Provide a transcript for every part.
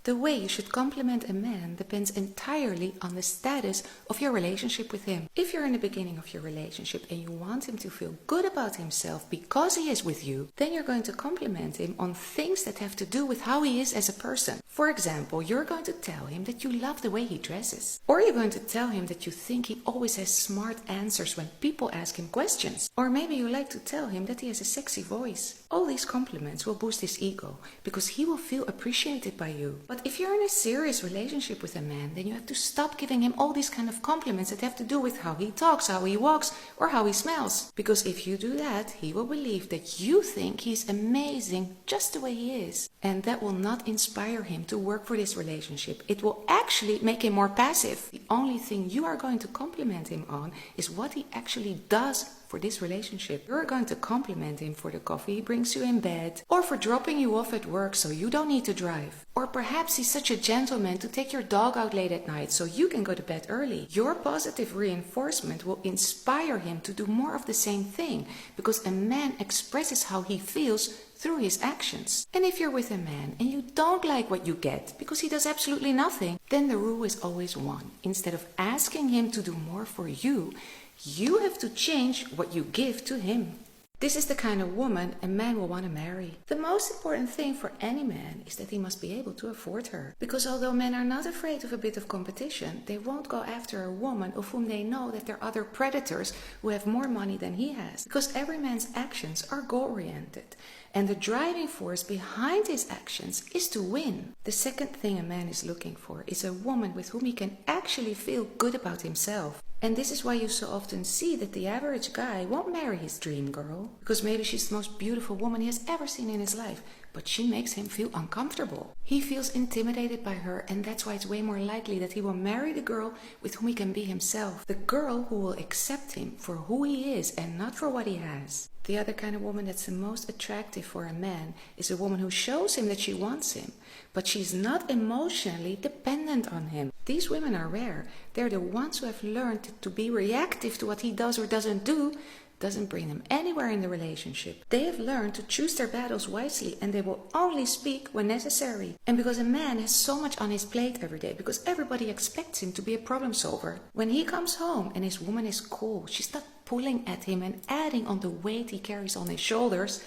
The way you should compliment a man depends entirely on the status of your relationship with him. If you're in the beginning of your relationship and you want him to feel good about himself because he is with you, then you're going to compliment him on things that have to do with how he is as a person. For example, you're going to tell him that you love the way he dresses. Or you're going to tell him that you think he always has smart answers when people ask him questions. Or maybe you like to tell him that he has a sexy voice. All these compliments will boost his ego because he will feel appreciated by you. But if you're in a serious relationship with a man, then you have to stop giving him all these kind of compliments that have to do with how he talks, how he walks, or how he smells. Because if you do that, he will believe that you think he's amazing just the way he is. And that will not inspire him to work for this relationship. It will actually make him more passive. The only thing you are going to compliment him on is what he actually does for this relationship. You're going to compliment him for the coffee he brings you in bed, or for dropping you off at work so you don't need to drive. Or perhaps he's such a gentleman to take your dog out late at night so you can go to bed early. Your positive reinforcement will inspire him to do more of the same thing, because a man expresses how he feels through his actions. And if you're with a man and you don't like what you get because he does absolutely nothing, then the rule is always one. Instead of asking him to do more for you, you have to change what you give to him. This is the kind of woman a man will want to marry. The most important thing for any man is that he must be able to afford her. Because although men are not afraid of a bit of competition, they won't go after a woman of whom they know that there are other predators who have more money than he has. Because every man's actions are goal-oriented. And the driving force behind his actions is to win. The second thing a man is looking for is a woman with whom he can actually feel good about himself. And this is why you so often see that the average guy won't marry his dream girl, because maybe she's the most beautiful woman he has ever seen in his life, but she makes him feel uncomfortable. He feels intimidated by her, and that's why it's way more likely that he will marry the girl with whom he can be himself. The girl who will accept him for who he is and not for what he has. The other kind of woman that's the most attractive for a man is a woman who shows him that she wants him, but she's not emotionally dependent on him. These women are rare. They're the ones who have learned to be reactive to what he does or doesn't do. Doesn't bring them anywhere in the relationship. They have learned to choose their battles wisely, and they will only speak when necessary. And because a man has so much on his plate every day, because everybody expects him to be a problem solver, when he comes home and his woman is cool, she's not pulling at him and adding on the weight he carries on his shoulders,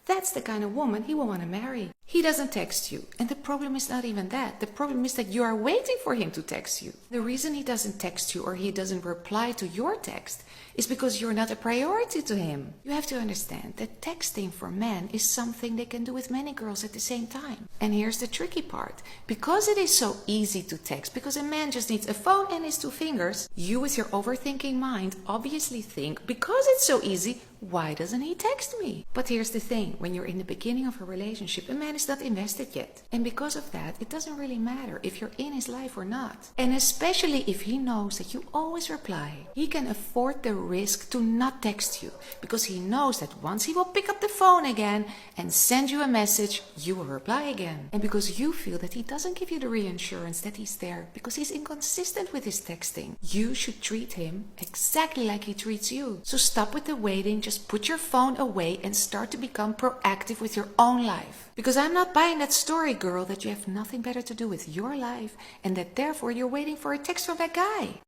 that's the kind of woman he will want to marry. He doesn't text you, and the problem is not even that. The problem is that you are waiting for him to text you. The reason he doesn't text you or he doesn't reply to your text is because you're not a priority to him. You have to understand that texting for men is something they can do with many girls at the same time. And here's the tricky part. Because it is so easy to text, because a man just needs a phone and his 2 fingers, you with your overthinking mind obviously think, because it's so easy, why doesn't he text me? But here's the thing, when you're in the beginning of a relationship, a man is not invested yet. And because of that, it doesn't really matter if you're in his life or not. And especially if he knows that you always reply, he can afford the risk to not text you, because he knows that once he will pick up the phone again and send you a message, you will reply again. And because you feel that he doesn't give you the reassurance that he's there because he's inconsistent with his texting, you should treat him exactly like he treats you. So stop with the waiting. Just put your phone away and start to become proactive with your own life. Because I'm not buying that story, girl, that you have nothing better to do with your life and that therefore you're waiting for a text from that guy.